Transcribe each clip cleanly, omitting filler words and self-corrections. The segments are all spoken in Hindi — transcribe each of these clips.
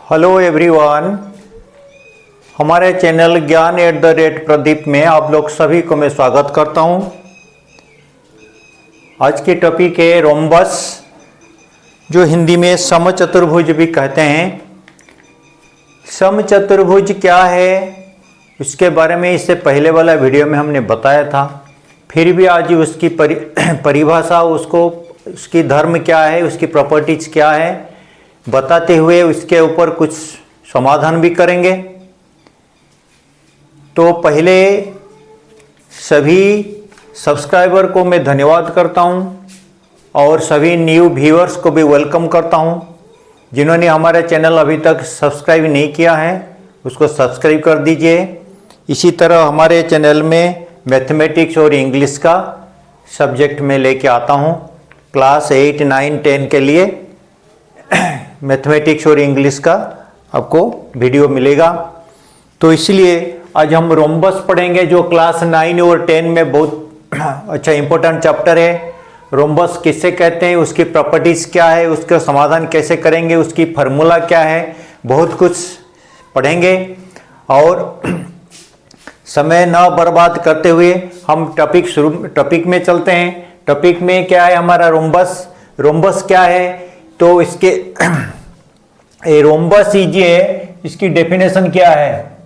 हेलो एवरीवन, हमारे चैनल ज्ञान @प्रदीप में आप लोग सभी को मैं स्वागत करता हूं। आज की टॉपिक है रोम्बस, जो हिंदी में समचतुर्भुज भी कहते हैं। समचतुर्भुज क्या है उसके बारे में इससे पहले वाला वीडियो में हमने बताया था। फिर भी आज उसकी परिभाषा, उसकी धर्म क्या है, उसकी प्रॉपर्टीज क्या है बताते हुए उसके ऊपर कुछ समाधान भी करेंगे। तो पहले सभी सब्सक्राइबर को मैं धन्यवाद करता हूं और सभी न्यू व्यूअर्स को भी वेलकम करता हूं। जिन्होंने हमारा चैनल अभी तक सब्सक्राइब नहीं किया है उसको सब्सक्राइब कर दीजिए। इसी तरह हमारे चैनल में मैथमेटिक्स और इंग्लिश का सब्जेक्ट में लेके आता हूं। क्लास 8, 9, 10 के लिए मैथमेटिक्स और इंग्लिश का आपको वीडियो मिलेगा। तो इसलिए आज हम रोम्बस पढ़ेंगे, जो क्लास 9 और 10 में बहुत अच्छा इंपॉर्टेंट चैप्टर है। रोम्बस किससे कहते हैं, उसकी प्रॉपर्टीज क्या है, उसका समाधान कैसे करेंगे, उसकी फार्मूला क्या है, बहुत कुछ पढ़ेंगे। और समय न बर्बाद करते हुए हम टॉपिक में चलते हैं। टॉपिक में क्या है हमारा रोम्बस क्या है। तो इसके रोम्बस है, इसकी डेफिनेशन क्या है।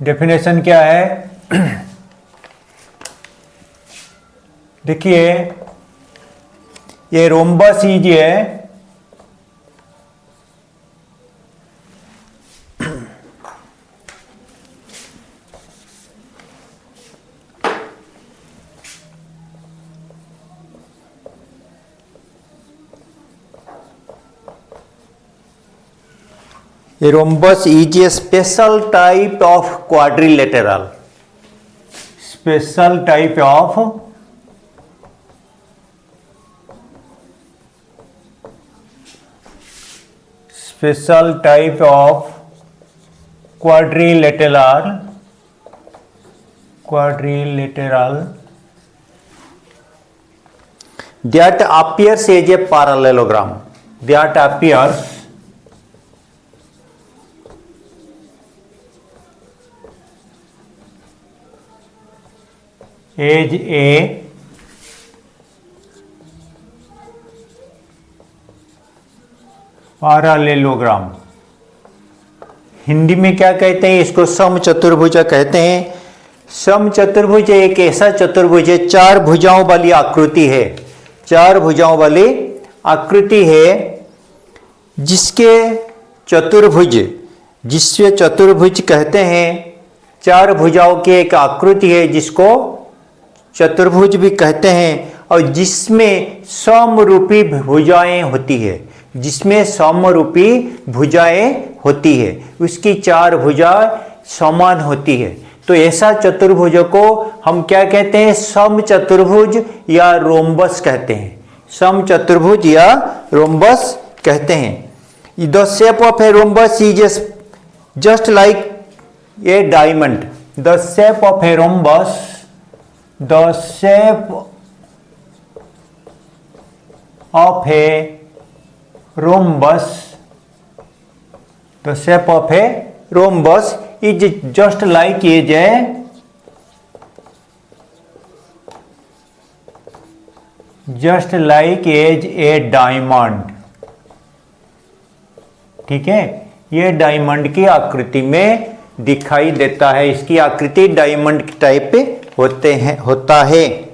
डेफिनेशन क्या है देखिए, ये रोम्बस है A rhombus is a special type of quadrilateral. Special type of quadrilateral that appears as a parallelogram. That appears as a parallelogram. Hindi में क्या कहते हैं, इसको समचतुर्भुज कहते हैं। समचतुर्भुज एक ऐसा चतुर्भुज है, चार भुजाओं वाली आकृति है। चार भुजाओं वाली आकृति है जिससे चतुर्भुज कहते हैं। चार भुजाओं की एक आकृति है जिसको चतुर्भुज भी कहते हैं, और जिसमें समरूपी भुजाएं होती है। उसकी चार भुजाएं समान होती है। तो ऐसा चतुर्भुज को हम क्या कहते हैं, समचतुर्भुज या रोम्बस कहते हैं। समचतुर्भुज या रोम्बस कहते हैं। The shape of a rhombus is just like a diamond. The shape of a rhombus The shape of a rhombus is just like a diamond। ठीक है, ये डायमंड की आकृति में दिखाई देता है। इसकी आकृति डायमंड की टाइप पे होता है।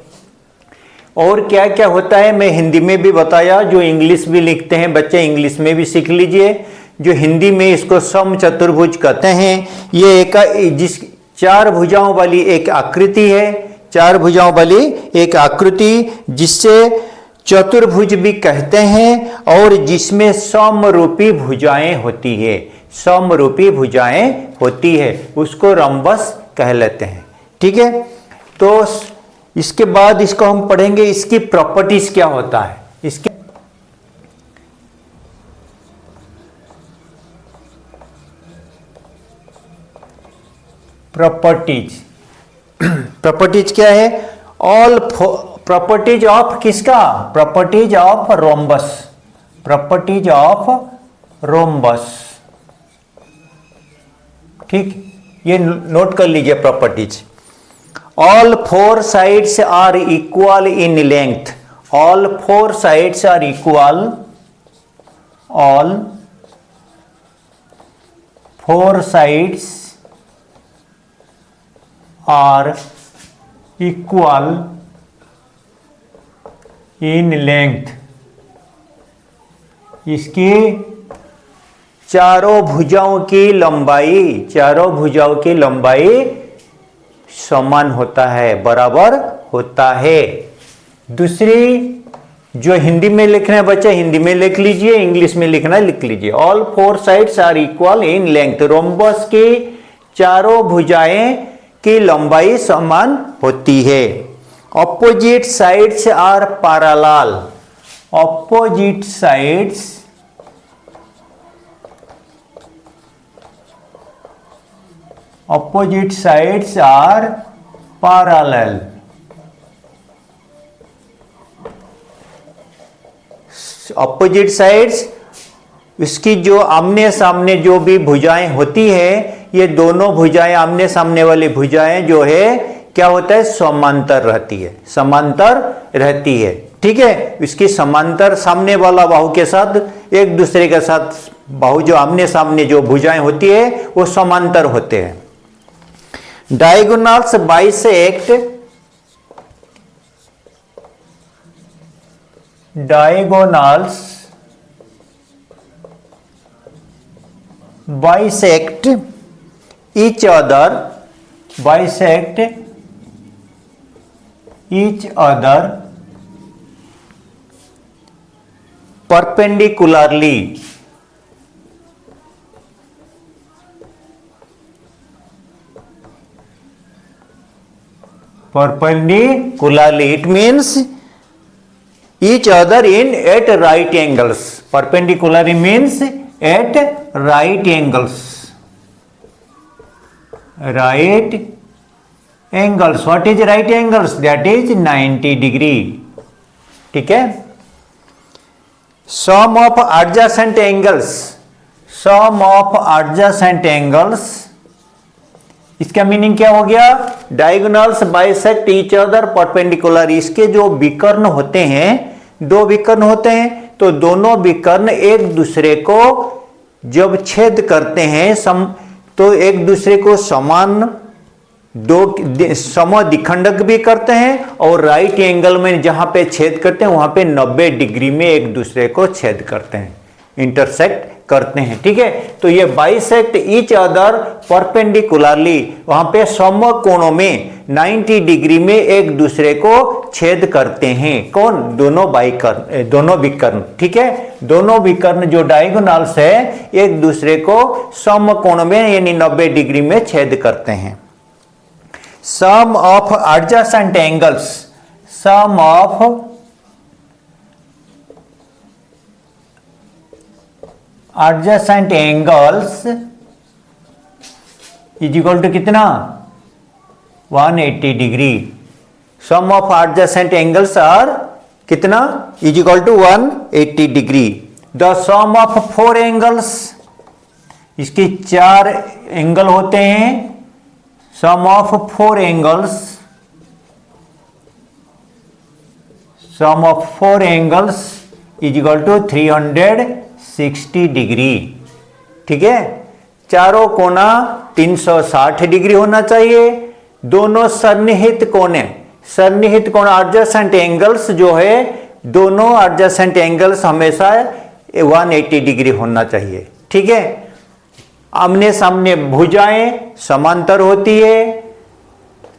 और क्या क्या होता है मैं हिंदी में भी बताया। जो इंग्लिश भी लिखते हैं बच्चे, इंग्लिश में भी सीख लीजिए। जो हिंदी में इसको समचतुर्भुज कहते हैं। ये जिस चार भुजाओं वाली एक आकृति है। चार भुजाओं वाली एक आकृति जिससे चतुर्भुज भी कहते हैं, और जिसमें समरूपी भुजाएं होती है उसको रोम्बस कह लेते हैं। ठीक है, तो इसके बाद इसको हम पढ़ेंगे, इसकी प्रॉपर्टीज क्या होता है। इसकी प्रॉपर्टीज क्या है। ऑल प्रॉपर्टीज ऑफ किसका? Properties of rhombus, properties of rhombus. ठीक, ये नोट कर लीजिए properties. All four sides are equal in length, all four sides are equal, all four sides are equal in length, इसकी चारों भुजाओं की लंबाई, चारों भुजाओं की लंबाई समान होता है, बराबर होता है। दूसरी जो हिंदी में लिखना है बच्चा हिंदी में लिख लीजिए, इंग्लिश में लिखना है लिख लीजिए। All four sides are equal in length, rhombus की चारों भुजाएं की लंबाई समान होती है। Opposite sides are parallel, opposite sides opposite sides are parallel, opposite sides इसकी जो आमने सामने जो भी भुजाएं होती है, ये दोनों भुजाएं आमने सामने वाली भुजाएं जो है क्या होता है? समांतर रहती है, समांतर रहती है। ठीक है, इसकी समांतर सामने वाला बाहु के साथ एक दूसरे के साथ बाहु जो आमने सामने जो भुजाएं होती है वो समांतर होते हैं। Diagonals bisect, diagonals bisect each other, bisect each other perpendicularly, perpendicularly, it means each other in at right angles. Perpendicularly means at right angles, right angles. What is right angles? That is 90 degree. ठीक है, sum of adjacent angles, sum of adjacent angles, इसका मीनिंग क्या हो गया? Diagonals bisect each other perpendicular, इसके जो विकर्ण होते हैं, दो विकर्ण होते हैं, तो दोनों विकर्ण एक दूसरे को जब छेद करते हैं तो एक दूसरे को समान दो समद्विखंडक भी करते हैं, और राइट एंगल में जहां पे छेद करते हैं वहां पे 90 डिग्री में एक दूसरे को छेद करते हैं, इंटरसेक्ट करते हैं। ठीक है, तो ये बाइसेक्ट ईच अदर परपेंडिकुलरली, वहां पे समकोणों में 90 डिग्री में एक दूसरे को छेद करते हैं। कौन? दोनों बाइकर्ण, दोनों विकर्ण। ठीक है, दोनों विकर्ण जो डायगोनल्स है एक दूसरे को समकोण में यानी 90 डिग्री में छेद करते हैं। Sum of adjacent angles, sum of adjacent angles is equal to कितना? 180 degree. Sum of adjacent angles are कितना? Is equal to 180 degree. The sum of four angles, इसके चार एंगल होते हैं। Sum of four angles, sum of four angles is equal to 360 degree. ठीक है, चारों कोना 360 डिग्री होना चाहिए। दोनों सन्निहित कोने, सन्निहित कोण एडजेसेंट एंगल्स जो है, दोनों एडजेसेंट एंगल्स हमेशा 180 डिग्री होना चाहिए। ठीक है, आमने सामने भुजाएं समांतर होती है,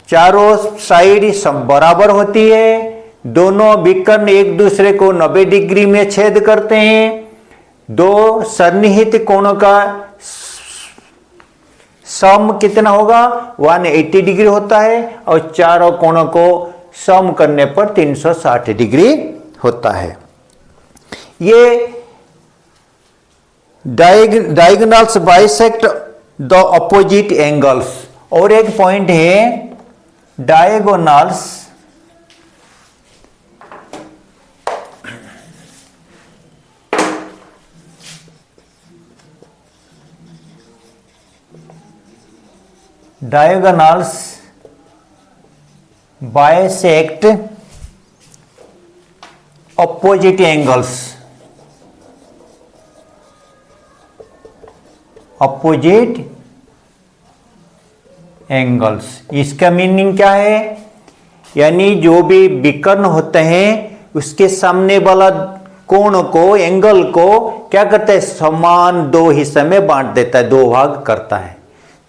चारों साइड सब बराबर होती है, दोनों विकर्ण एक दूसरे को 90 डिग्री में छेद करते हैं, दो सन्निहित कोणों का सम कितना होगा? 180 डिग्री होता है, और चारों कोणों को सम करने पर 360 डिग्री होता है। ये diagonals bisect the opposite angles. और एक पॉइंट है, diagonals diagonals bisect opposite angles, opposite angles. इसका मीनिंग क्या है? यानी जो भी विकर्ण होते हैं उसके सामने वाला कोण को, एंगल को क्या करता है? समान दो हिस्से में बांट देता है, दो भाग करता है।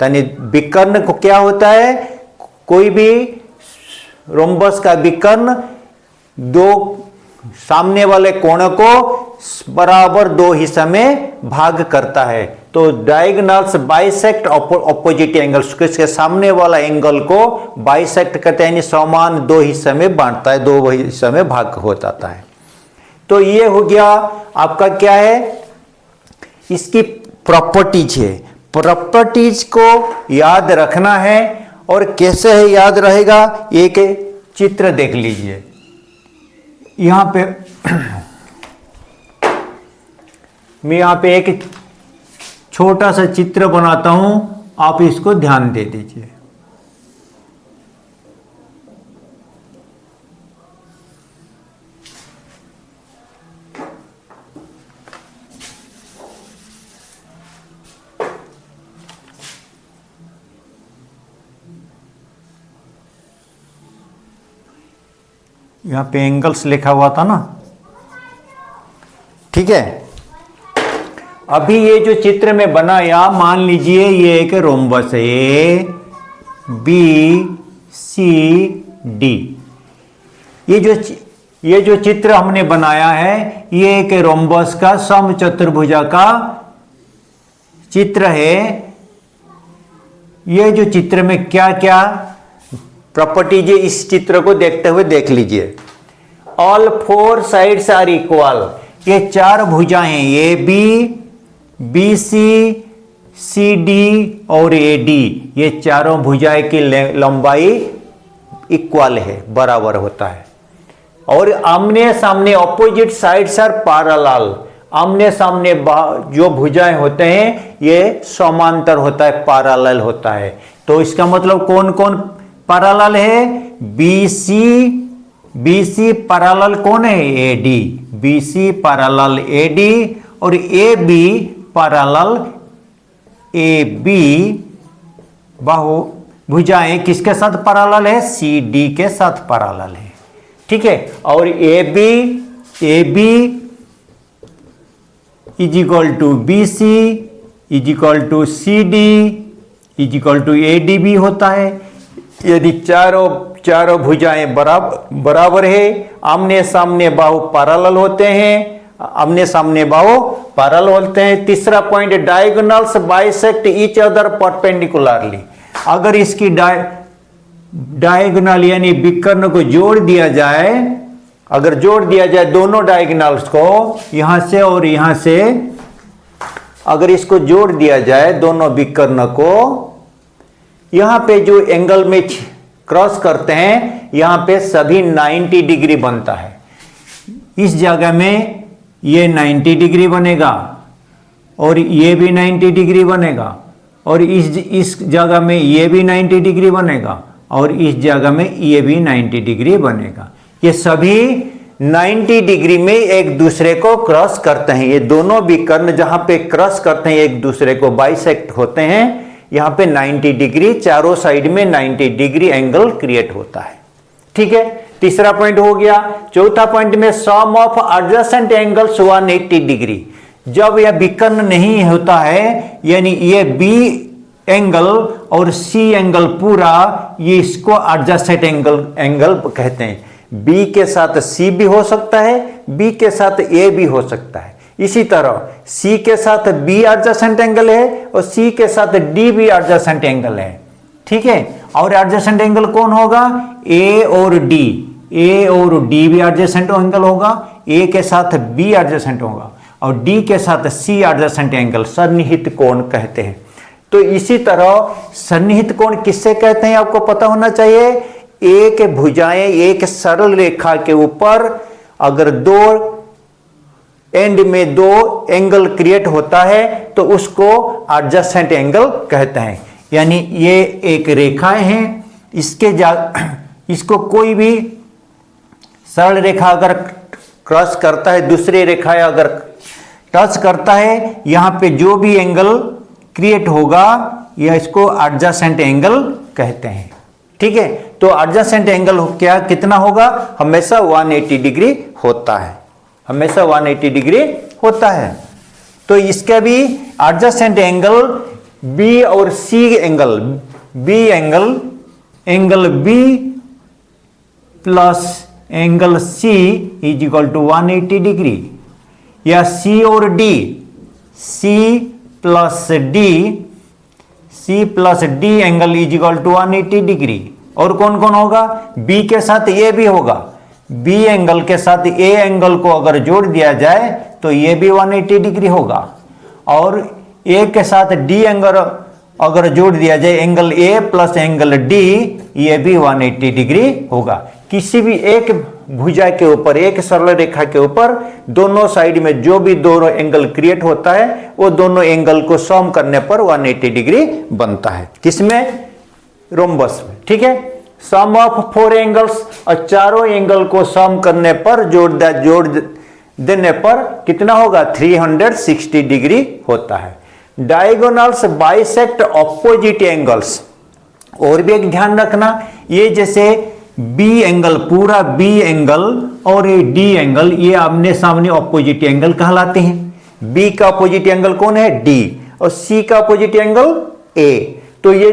यानी विकर्ण को क्या होता है? कोई भी रोम्बस का विकर्ण दो सामने वाले कोण को बराबर दो हिस्से में भाग करता है। तो डायगोनल्स बाइसेक्ट ऑपोजिट एंगल्स, इसके सामने वाला एंगल को बाइसेक्ट करते हैं, यानी समान दो हिस्से में बांटता है, दो हिस्से में भाग हो जाता है। तो ये हो गया आपका क्या है? इसकी प्रॉपर्टीज है। प्रॉपर्टीज को याद रखना है। और कैसे है याद रहेगा? एक चित्र देख लीजिए यहां पे। मैं यहां पे एक छोटा सा चित्र बनाता हूं, आप इसको ध्यान दे दीजिए। यहां पे एंगल्स लिखा हुआ था ना, ठीक है। अभी ये जो चित्र में बनाया, मान लीजिए ये एक रोम्बस है, ए बी सी डी। ये जो चित्र हमने बनाया है, ये एक रोम्बस का समचतुर्भुजा का चित्र है। ये जो चित्र में क्या क्या प्रॉपर्टीज है, इस चित्र को देखते हुए देख लीजिए। All four sides are equal, ये चार भुजाएं A B, B C, C D और ए डी, ये चारों भुजाएं की लंबाई इक्वल है, बराबर होता है। और आमने सामने ऑपोजिट साइड्स आर पैरेलल, आमने सामने जो भुजाएं होते हैं ये समांतर होता है, पैरेलल होता है। तो इसका मतलब कौन कौन पैरेलल है? बी सी पैरेलल कौन है? A D. B C parallel A D और A B parallel A B. बाहु भुजाएं किसके साथ पैरेलल है? सी डी के साथ पैरेलल है, ठीक है। और A B is equal to B C is equal to C D is equal to A D भी होता है। यदि चारों भुजाएं बराबर है, आमने सामने बाहु पैरेलल होते हैं, आमने सामने बाहु पैरेलल होते हैं। तीसरा point, diagonals bisect each other perpendicularly. अगर इसकी डायगोनल यानी विकर्ण को जोड़ दिया जाए, अगर जोड़ दिया जाए दोनों डायगोनल्स को, यहां से और यहां से अगर इसको जोड़ दिया जाए दोनों विकर्ण को, यहां पे जो एंगल में क्रॉस करते हैं यहां पे सभी 90 डिग्री बनता है। इस जगह में ये 90 डिग्री बनेगा और ये भी 90 डिग्री बनेगा और इस जगह में ये भी 90 डिग्री बनेगा और इस जगह में ये भी 90 डिग्री बनेगा। ये सभी 90 डिग्री में एक दूसरे को क्रॉस करते हैं। ये दोनों विकर्ण जहां पे क्रॉस करते हैं एक दूसरे को बाइसेक्ट होते हैं, यहां पे 90 डिग्री, चारों साइड में 90 डिग्री एंगल क्रिएट होता है, ठीक है। तीसरा पॉइंट हो गया। चौथा पॉइंट में सम ऑफ एडजेसेंट एंगल्स 180 डिग्री। जब यह विकर्ण नहीं होता है, यानी ये बी एंगल और सी एंगल पूरा, ये इसको एडजेसेंट एंगल कहते हैं। बी के साथ सी भी हो सकता है, बी के साथ ए भी हो सकता है। इसी तरह सी के साथ बी एडजेसेंट एंगल है और सी के साथ डी भी एडजेसेंट एंगल है, ठीक है। और एडजेसेंट एंगल कौन होगा? ए और डी। ए और डी भी एडजेसेंट एंगल होगा, ए के साथ बी एडजेसेंट होगा और डी के साथ सी एडजेसेंट एंगल, सन्निहित कोण कहते हैं। तो इसी तरह सन्निहित कोण किससे कहते हैं आपको पता होना चाहिए। एक भुजाएं एक सरल रेखा के ऊपर अगर दो एंड में दो एंगल क्रिएट होता है तो उसको एडजेसेंट एंगल कहते हैं। यानी ये एक रेखाएं हैं, इसको कोई भी सरल रेखा अगर क्रॉस करता है, दूसरी रेखाएं अगर टच करता है, यहां पे जो भी एंगल क्रिएट होगा यह इसको एडजेसेंट एंगल कहते हैं। ठीक है, तो एडजेसेंट एंगल क्या कितना होगा? हमेशा 180 डिग्री होता है, हमेशा 180 डिग्री होता है। तो इसका भी एडजेसेंट एंगल बी और C angle, B angle B plus angle C is equal to 180 degree, या सी और D, C plus D angle is equal to 180 degree. और कौन कौन होगा? बी के साथ ए भी होगा, बी एंगल के साथ ए एंगल को अगर जोड़ दिया जाए तो ये भी 180 डिग्री होगा, और ए के साथ डी एंगल अगर जोड़ दिया जाए, angle A plus angle D, ये भी 180 डिग्री होगा। किसी भी एक भुजा के ऊपर, एक सरल रेखा के ऊपर दोनों साइड में जो भी दोनों एंगल क्रिएट होता है वो दोनों एंगल को सम करने पर 180 डिग्री बनता है। किसमें? रोम्बस में। ठीक है, सम ऑफ 4 एंगल्स, और चारों एंगल को सम करने पर जोड़ देने पर कितना होगा? 360 डिग्री होता है। Diagonals bisect opposite angles. और भी एक ध्यान रखना, ये जैसे बी एंगल, पूरा बी एंगल और ये डी एंगल, ये आमने सामने ऑपोजिट एंगल कहलाते हैं। बी का ऑपोजिट एंगल कौन है? डी, और सी का ऑपोजिट एंगल ए। तो ये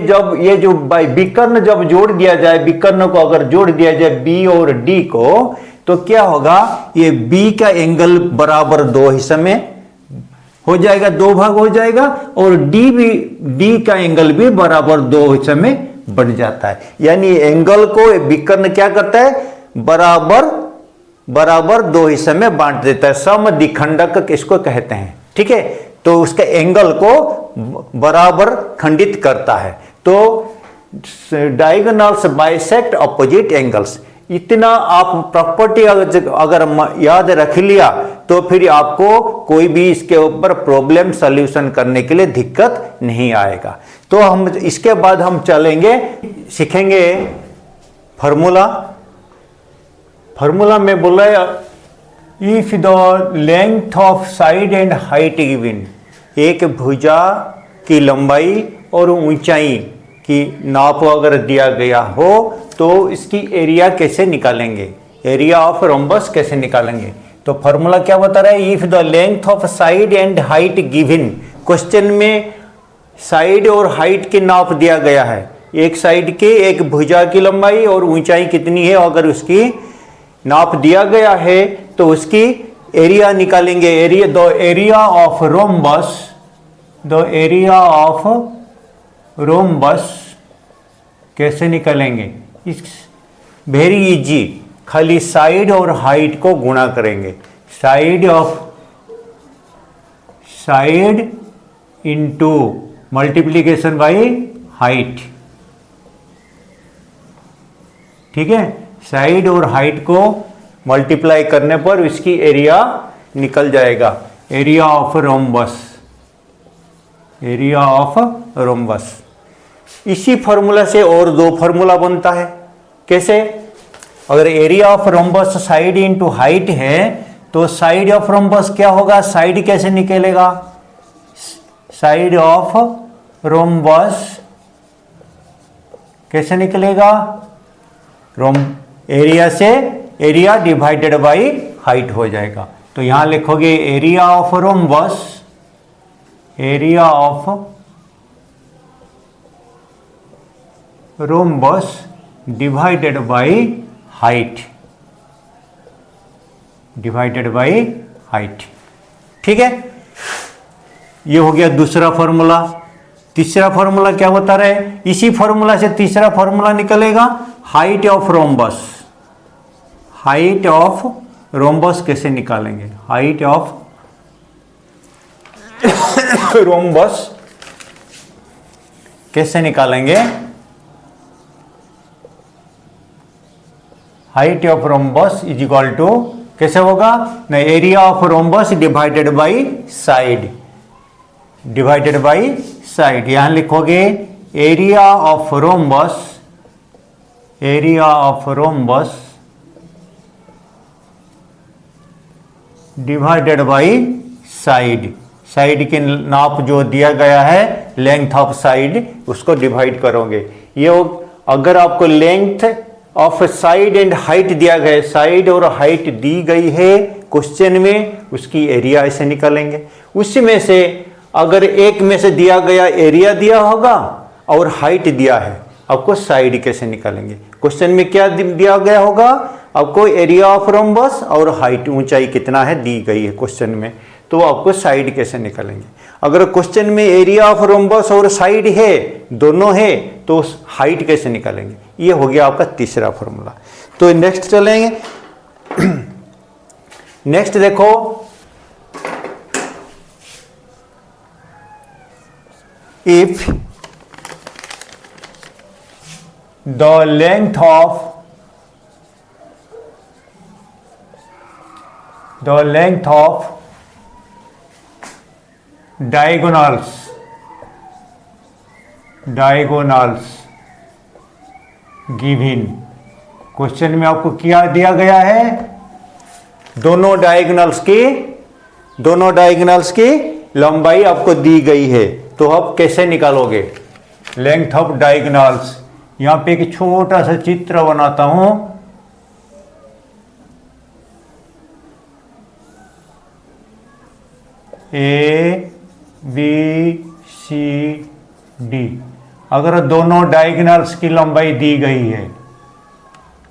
जो बाई विकर्ण जब जोड़ दिया जाए, विकर्ण को अगर जोड़ दिया जाए बी और डी को, तो क्या होगा? ये बी का एंगल बराबर 2 हिस्से में हो जाएगा, 2 भाग हो जाएगा, और डी का एंगल भी बराबर 2 हिस्से में बढ़ जाता है। यानी एंगल को विकर्ण क्या करता है? बराबर 2 हिस्से में बांट देता है, समद्विखंडक इसको कहते हैं। ठीक है, तो उसके एंगल को बराबर खंडित करता है। तो डायगोनल्स बाइसेक्ट ऑपोजिट एंगल्स, इतना आप प्रॉपर्टी अगर याद रख लिया तो फिर आपको कोई भी इसके ऊपर प्रॉब्लम सॉल्यूशन करने के लिए दिक्कत नहीं आएगा। तो हम इसके बाद हम चलेंगे, सीखेंगे फॉर्मूला में बोला if the length of side and height given, एक भुजा की लंबाई और ऊंचाई की नाप अगर दिया गया हो तो इसकी एरिया कैसे निकालेंगे, एरिया ऑफ रोम्बस कैसे निकालेंगे। तो फॉर्मूला क्या बता रहा है? If the length of side and height given, question में साइड और हाइट की नाप दिया गया है, एक साइड के एक भुजा की लंबाई और ऊंचाई कितनी है, अगर उसकी नाप दिया गया है तो उसकी एरिया निकालेंगे। द एरिया ऑफ रोम्बस कैसे निकालेंगे? इस वेरी इजी, खाली साइड और हाइट को गुणा करेंगे। Side into multiplication by height. ठीक है, साइड और हाइट को मल्टीप्लाई करने पर इसकी एरिया निकल जाएगा, एरिया ऑफ रोम्बस। इसी फॉर्मूला से और 2 फॉर्मूला बनता है। कैसे? अगर area of rhombus side into height है तो साइड ऑफ रोम्बस क्या होगा? साइड कैसे निकलेगा? साइड ऑफ रोम्बस कैसे निकलेगा? एरिया से एरिया डिवाइडेड बाई हाइट हो जाएगा। तो यहां लिखोगे area of rhombus divided by height, ठीक है, ये हो गया दूसरा फॉर्मूला। तीसरा फॉर्मूला क्या बता रहे हैं? इसी फॉर्मूला से तीसरा फॉर्मूला निकलेगा, हाइट ऑफ रोम्बस कैसे निकालेंगे? हाइट ऑफ रोम्बस कैसे निकालेंगे? Height of rhombus is equal to कैसे होगा? नहीं, area of rhombus divided by side, यहां लिखोगे area of rhombus divided by side की नाप जो दिया गया है, लेंथ ऑफ साइड, उसको डिवाइड करोगे। ये अगर आपको length of side and height दिया गया है, साइड और हाइट दी गई है क्वेश्चन में, उसकी एरिया ऐसे निकालेंगे। उसी में से अगर एक में से दिया गया एरिया दिया होगा और हाइट दिया है, आपको साइड कैसे निकालेंगे। क्वेश्चन में क्या दिया गया होगा, आपको एरिया ऑफ रोम्बस और हाइट, ऊंचाई कितना है दी गई है क्वेश्चन में, तो आपको साइड कैसे निकालेंगे। अगर क्वेश्चन में एरिया ऑफ रोम्बस और साइड है, दोनों है, तो हाइट कैसे निकालेंगे। ये हो गया आपका तीसरा फॉर्मूला। तो नेक्स्ट चलेंगे। नेक्स्ट देखो, if the length of diagonals given, question में आपको क्या दिया गया है, दोनों डायगोनल्स की लंबाई आपको दी गई है। तो आप कैसे निकालोगे लेंथ ऑफ डायगोनल्स। यहां पे एक छोटा सा चित्र बनाता हूं। ए बी सी डी, अगर दोनों डायगोनल्स की लंबाई दी गई है,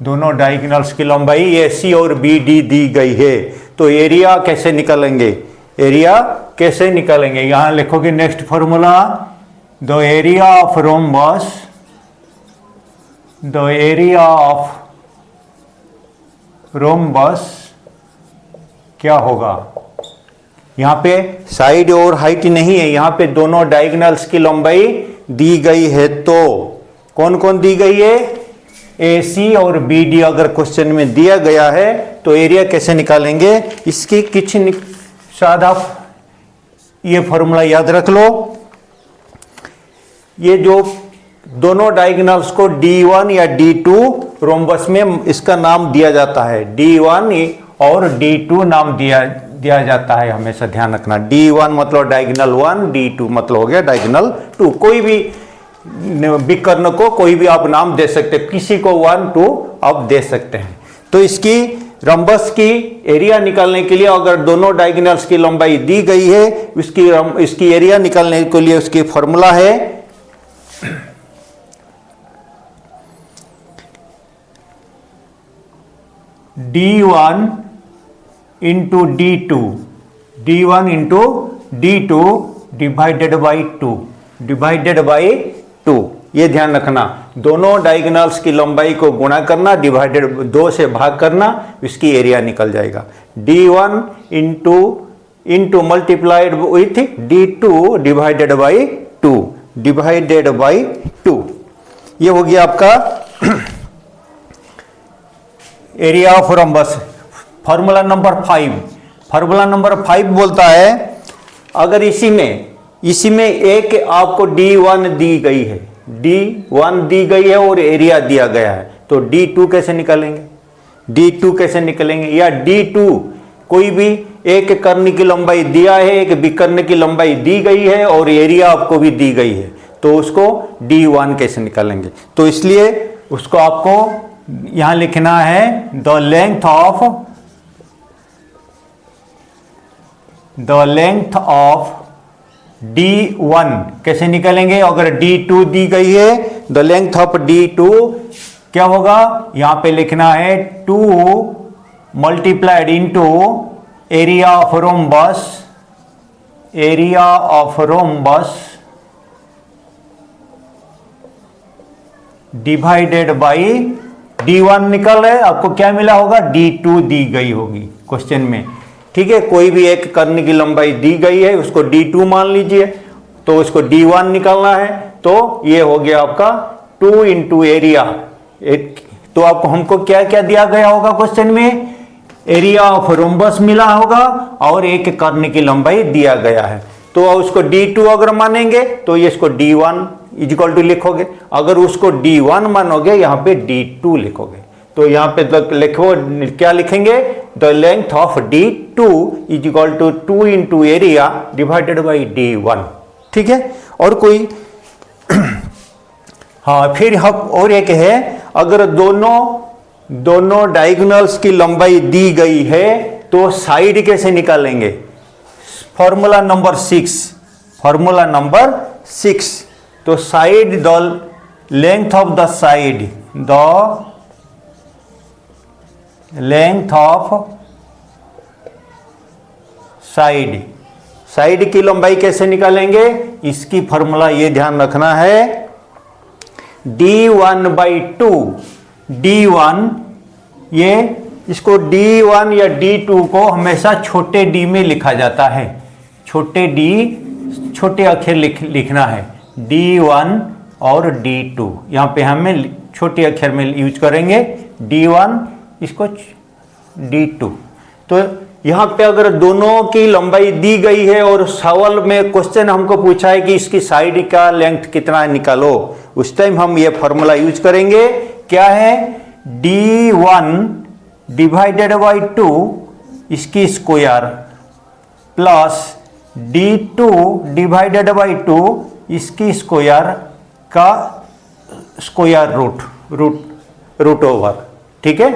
दोनों डायगोनल्स की लंबाई ए सी और बी डी दी गई है, तो एरिया कैसे निकालेंगे। यहां लिखोगे next formula, the area of rhombus क्या होगा। यहां पे साइड और हाइट नहीं है, यहां पे दोनों डायगोनल्स की लंबाई दी गई है। तो कौन कौन दी गई है, ए सी और बी डी अगर क्वेश्चन में दिया गया है, तो एरिया कैसे निकालेंगे। इसकी कुछ सादा ये फॉर्मूला याद रख लो। ये जो दोनों डायगोनल्स को D1 या D2 रोम्बस में इसका नाम दिया जाता है, D1 और D2 नाम दिया जाता है, हमेशा ध्यान रखना। D1 मतलब डायगोनल 1, D2 मतलब हो गया डायगोनल 2। कोई भी विकर्ण को कोई भी आप नाम दे सकते, किसी को 1 2 आप दे सकते हैं। तो इसकी रोम्बस की एरिया निकालने के लिए अगर दोनों डायगोनल्स की लंबाई दी गई है, इसकी एरिया निकालने के लिए उसकी फॉर्मूला है D1 into D2 divided by 2। ये ध्यान रखना, दोनों डायगोनल्स की लंबाई को गुणा करना, डिवाइडेड 2 से भाग करना, इसकी एरिया निकल जाएगा। D1 into multiplied with D2 divided by 2। ये हो गया आपका area of rhombus. Formula number 5 बोलता है, अगर इसी में एक आपको D1 दी गई है, D1 दी गई है और एरिया दिया गया है, तो D2 कैसे निकलेंगे। या D2 कोई भी एक कर्ण की लंबाई दिया है, एक विकर्ण की लंबाई दी गई है और एरिया आपको भी दी गई है, तो उसको D1 कैसे निकालेंगे। तो इसलिए उसको आपको यहां लिखना है, द लेंथ ऑफ D1 कैसे निकालेंगे। अगर D2 दी गई है, द लेंथ ऑफ D2 क्या होगा, यहां पे लिखना है 2 multiplied into area of rhombus divided by D1 निकल है, आपको क्या मिला होगा, D2 दी गई होगी क्वेश्चन में। ठीक है, कोई भी एक कर्ण की लंबाई दी गई है, उसको D2 मान लीजिए, तो उसको D1 निकालना है। तो ये हो गया आपका 2 इंटू एरिया। तो आपको हमको क्या क्या दिया गया होगा क्वेश्चन में, एरिया ऑफ रोम्बस मिला होगा और एक कर्ण की लंबाई दिया गया है। तो उसको D2 अगर मानेंगे तो ये इसको D1 इज इक्वल टू लिखोगे, अगर उसको D1 मानोगे यहाँ पे D2 लिखोगे। तो यहाँ पे लिखो, क्या लिखेंगे, the length of D2 is equal to 2 into area divided by D1। ठीक है, और कोई हाँ, फिर हम और एक है, अगर दोनों डायगोनल्स की लंबाई दी गई है तो साइड कैसे निकालेंगे। फॉर्मूला नंबर 6, तो side, the length of the side, the length of side की लंबाई कैसे निकालेंगे, इसकी फॉर्मूला ये ध्यान रखना है, D1/2। D1, ये इसको D1 या D2 को हमेशा छोटे d में लिखा जाता है, छोटे अक्षर लिखना है, D1 और D2। यहाँ पे हमें छोटे अक्षर में यूज करेंगे, D1, इसको D2। तो यहाँ पे अगर दोनों की लंबाई दी गई है और सवाल में क्वेश्चन हमको पूछा है कि इसकी साइड का लेंथ कितना निकालो, उस टाइम हम ये फॉर्मूला यूज करेंगे, क्या है, D1 डिवाइडेड बाई 2 इसकी square plus D2 divided by 2 इसकी स्क्वायर का स्क्वायर रूट ओवर। ठीक है,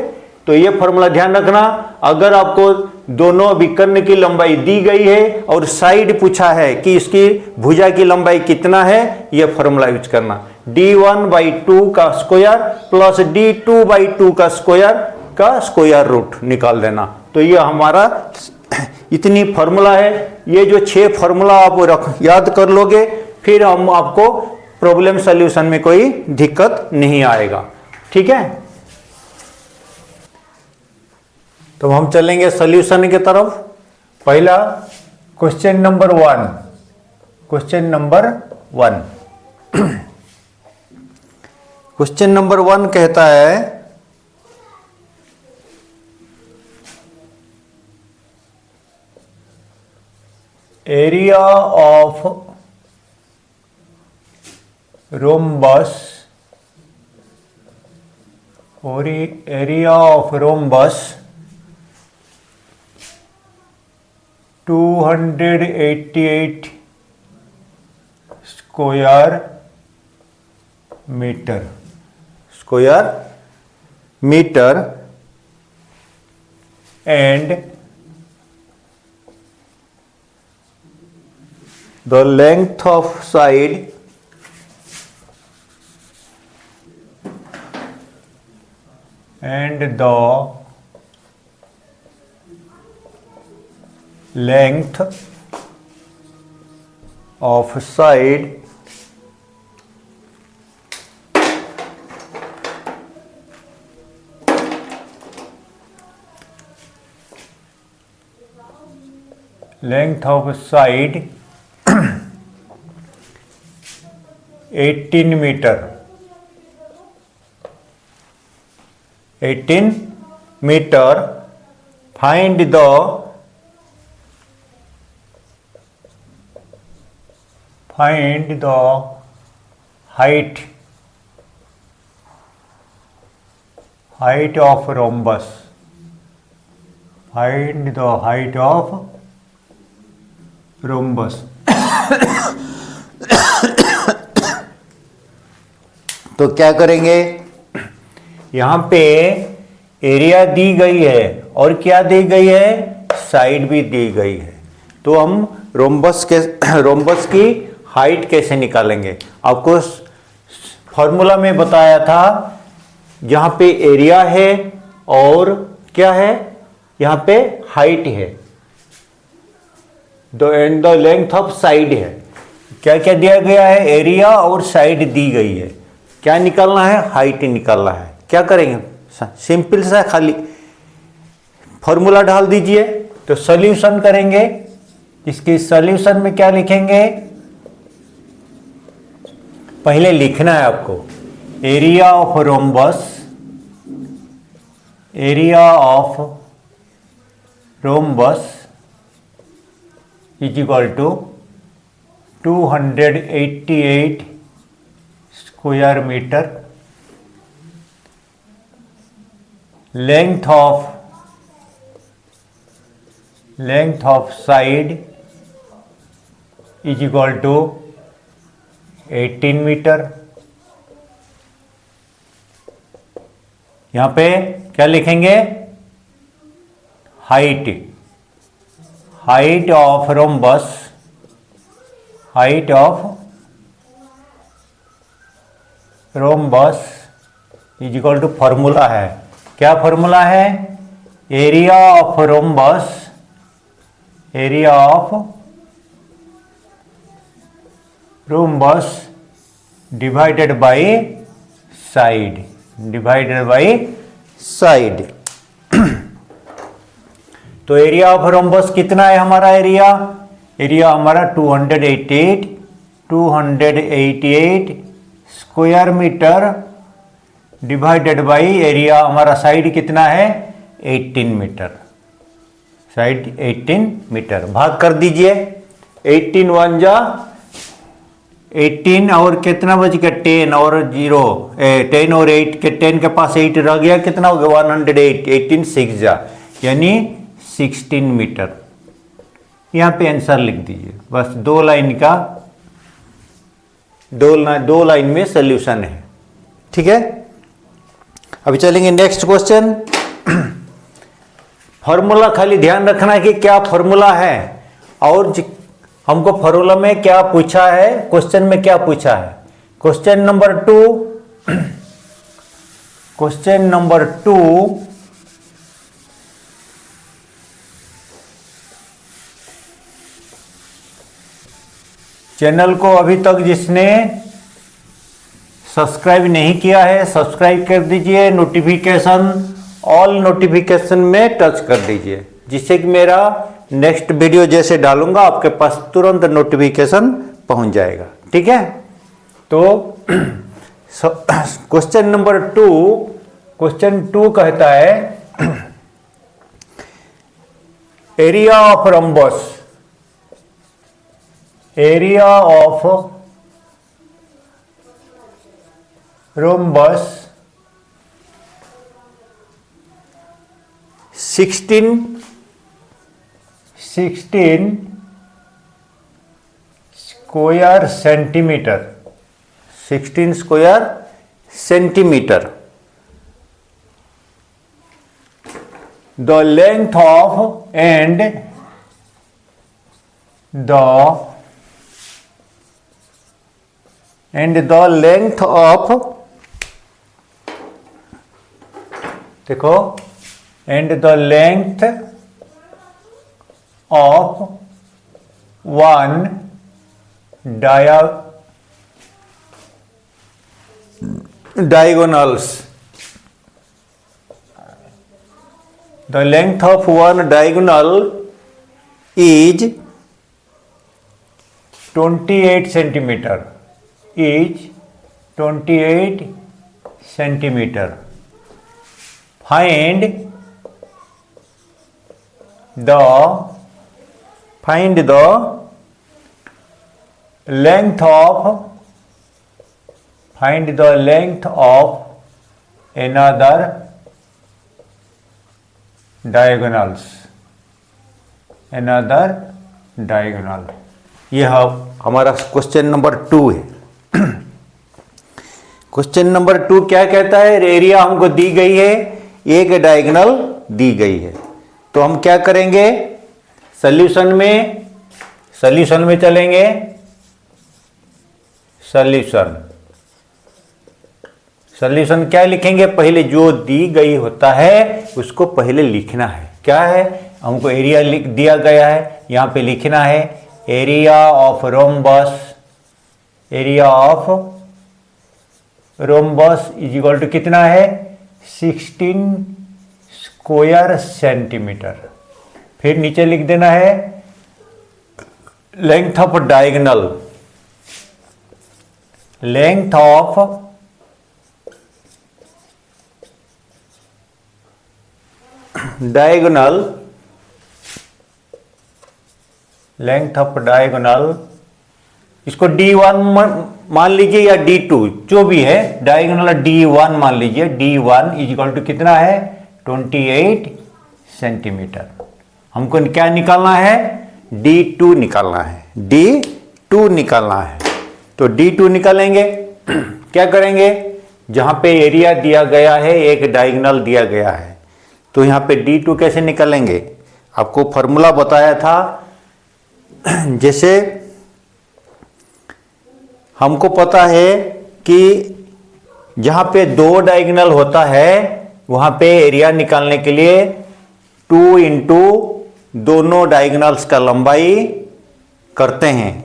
तो ये फॉर्मूला ध्यान रखना, अगर आपको दोनों विकर्ण की लंबाई दी गई है और साइड पूछा है कि इसकी भुजा की लंबाई कितना है, ये फॉर्मूला यूज करना, D1/2 का स्क्वायर प्लस D2/2 का स्क्वायर रूट निकाल देना। तो ये हमारा इतनी फॉर्मूला है, ये जो 6 फॉर्मूला आप याद कर लोगे, फिर हम आपको प्रॉब्लम सॉल्यूशन में कोई दिक्कत नहीं आएगा। ठीक है, तो हम चलेंगे सॉल्यूशन की तरफ। पहला क्वेश्चन नंबर 1, क्वेश्चन नंबर 1 कहता है, area of rhombus 288 square metre and the length of side and the length of side (18 metre) find the height of rhombus. Find the height of rhombus. तो क्या करेंगे, यहां पे एरिया दी गई है और क्या दी गई है, साइड भी दी गई है। तो हम रोम्बस की हाइट कैसे निकालेंगे, आपको फॉर्मूला में बताया था, जहां पे एरिया है और क्या है, यहां पे हाइट है, and the length of side है। क्या क्या दिया गया है, एरिया और साइड दी गई है, क्या निकालना है, हाइट निकालना है। क्या करेंगे, सिंपल सा खाली फॉर्मूला डाल दीजिए, तो सॉल्यूशन करेंगे। इसकी सॉल्यूशन में क्या लिखेंगे, पहले लिखना है आपको, area of rhombus is equal to 288 square metre. Length of side is equal to 18 metre. यहां पे क्या लिखेंगे? Height of rhombus, height of rhombus is equal to, formula है, क्या फॉर्मूला है? Area of rhombus, area of rhombus divided by side, divided by side. तो एरिया ऑफ रोम्बस कितना है हमारा? एरिया हमारा 288 square metre divided by area हमारा साइड कितना है? 18 मीटर। साइड 18 मीटर, भाग कर दीजिए। 18 1 जा 18 और कितना बच गया? 10 और 0, 10 और 8 के 10 के पास 8 रह गया, कितना हो गया? 108। 18 6 जा यानी 16 मीटर। यहां पे आंसर लिख दीजिए, बस दो लाइन का, दो लाइन में सॉल्यूशन है। ठीक है, अभी चलेंगे नेक्स्ट क्वेश्चन। फॉर्मूला खाली ध्यान रखना कि क्या फॉर्मूला है, और हमको फॉर्मूला में क्या पूछा है, क्वेश्चन में क्या पूछा है। क्वेश्चन नंबर 2 चैनल को अभी तक जिसने सब्सक्राइब नहीं किया है सब्सक्राइब कर दीजिए, नोटिफिकेशन ऑल नोटिफिकेशन में टच कर दीजिए, जिससे कि मेरा नेक्स्ट वीडियो जैसे डालूंगा आपके पास तुरंत नोटिफिकेशन पहुंच जाएगा। ठीक है, तो क्वेश्चन नंबर 2, क्वेश्चन 2 कहता है area of rhombus, area of rhombus 16 square centimetre, 16 square centimetre. The length of and the length of, देखो, and the length of one diagonals, the length of one diagonal is 28 centimeter, is 28 centimeter. Find the length of another diagonals, यह हमारा क्वेश्चन नंबर 2 है। क्वेश्चन नंबर 2 क्या कहता है? एरिया हमको दी गई है, एक डायगोनल दी गई है, तो हम क्या करेंगे? सॉल्यूशन में चलेंगे। सॉल्यूशन क्या लिखेंगे? पहले जो दी गई होता है उसको पहले लिखना है। क्या है? हमको एरिया दिया गया है, यहां पे लिखना है area of rhombus is equal to कितना है? 16 स्क्वायर सेंटीमीटर। फिर नीचे लिख देना है length of diagonal, length of diagonal, इसको D1 मान लीजिए या D2 जो भी है, डायगोनल D1 मान लीजिए, D1 इज इक्वल टू कितना है 28 सेंटीमीटर। हमको क्या निकालना है, D2 निकालना है, D2 निकालना है। तो D2 निकालेंगे, क्या करेंगे, जहां पे एरिया दिया गया है एक डायगोनल दिया गया है, तो यहां पे D2 कैसे निकालेंगे, आपको फॉर्मूला बताया था। जैसे हमको पता है कि जहां पे दो डायगोनल होता है वहां पे एरिया निकालने के लिए 2 इंटू दोनों डायगोनल्स का लंबाई करते हैं,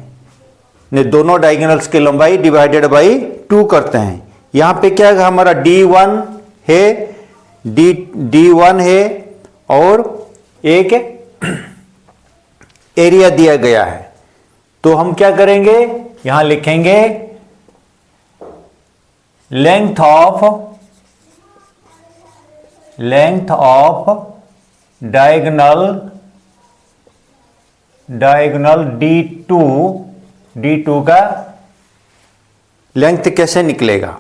ने दोनों डायगोनल्स की लंबाई डिवाइडेड बाई 2 करते हैं। यहां पे क्या है, हमारा D1 है, D1 है और एक एरिया दिया गया है। तो हम क्या करेंगे, यहां लिखेंगे लेंथ ऑफ डायगोनल D2 का लेंथ कैसे निकलेगा।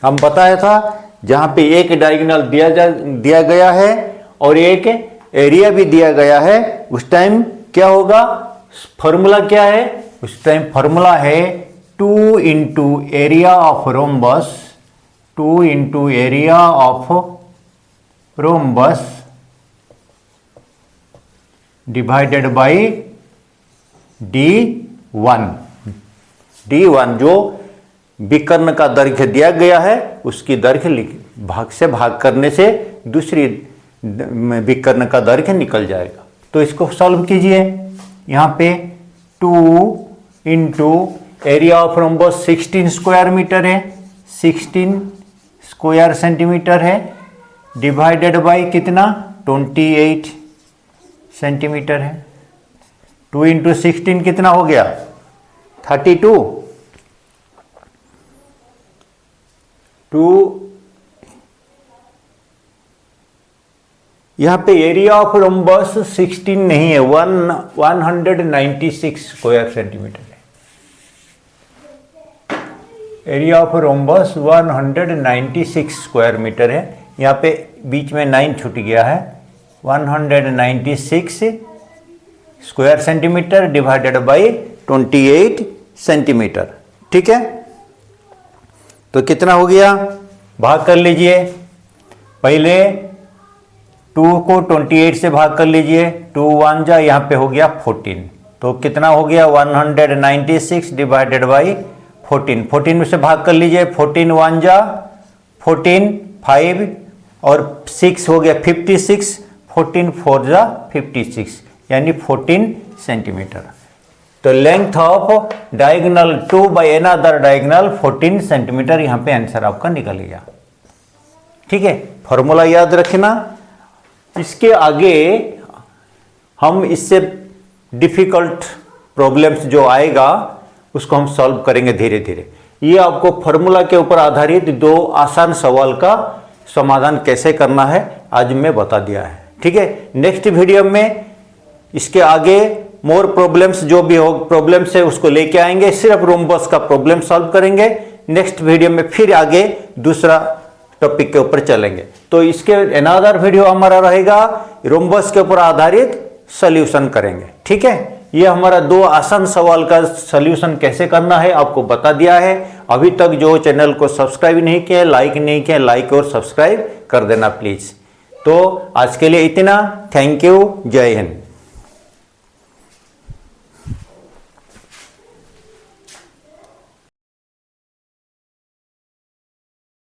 हम बताया था जहां पे एक डायगोनल दिया गया है और एक एरिया भी दिया गया है, उस टाइम क्या होगा, फॉर्मूला क्या है, उस टाइम फॉर्मूला है 2 into area of rhombus, 2 into area of rhombus divided by D1 जो विकर्ण का दैर्घ्य दिया गया है उसकी दैर्घ्य भाग से भाग करने से दूसरी विकर्ण का दैर्घ्य निकल जाएगा। तो इसको सॉल्व कीजिए। यहाँ पे 2 into area of rhombus 16 square metre है, 16 स्क्वायर सेंटीमीटर है, डिवाइडेड बाई कितना 28 सेंटीमीटर है। 2 इंटू 16 कितना हो गया 32। 2 यहां पे एरिया ऑफ रोम्बस 16 नहीं है, 196 स्क्वायर सेंटीमीटर है। Area of rhombus 196 square metre है। यहां पे बीच में 9 छूट गया है, 196 square centimetre divided by 28 centimetre. ठीक है, तो कितना हो गया, भाग कर लीजिए। पहले 2 को 28 से भाग कर लीजिए, 2 1 जा, यहाँ पे हो गया 14, तो कितना हो गया 196 डिवाइडेड बाई 14। 14 में से भाग कर लीजिए, 14 1 जा 14, 5 और 6 हो गया 56, 14 4 जा 56 यानी 14 सेंटीमीटर। तो length of diagonal 2 by another diagonal 14 centimetre, यहाँ पे आंसर आपका निकल गया। ठीक है, फॉर्मूला याद रखना। इसके आगे हम इससे डिफिकल्ट प्रॉब्लम्स जो आएगा उसको हम सॉल्व करेंगे धीरे धीरे। ये आपको फॉर्मूला के ऊपर आधारित 2 आसान सवाल का समाधान कैसे करना है आज मैं बता दिया है। ठीक है, नेक्स्ट वीडियो में इसके आगे मोर प्रॉब्लम्स जो भी हो प्रॉब्लम्स है उसको लेके आएंगे, सिर्फ रोम्बस का प्रॉब्लम सॉल्व करेंगे। नेक्स्ट वीडियो में फिर आगे दूसरा टॉपिक के ऊपर चलेंगे। तो इसके अनदर वीडियो हमारा रहेगा रोम्बस के ऊपर आधारित सॉल्यूशन करेंगे। ठीक है, ये हमारा 2 आसान सवाल का सॉल्यूशन कैसे करना है आपको बता दिया है। अभी तक जो चैनल को सब्सक्राइब नहीं किया, लाइक नहीं किया, लाइक और सब्सक्राइब कर देना प्लीज। तो आज के लिए इतना, थैंक यू, जय हिंद।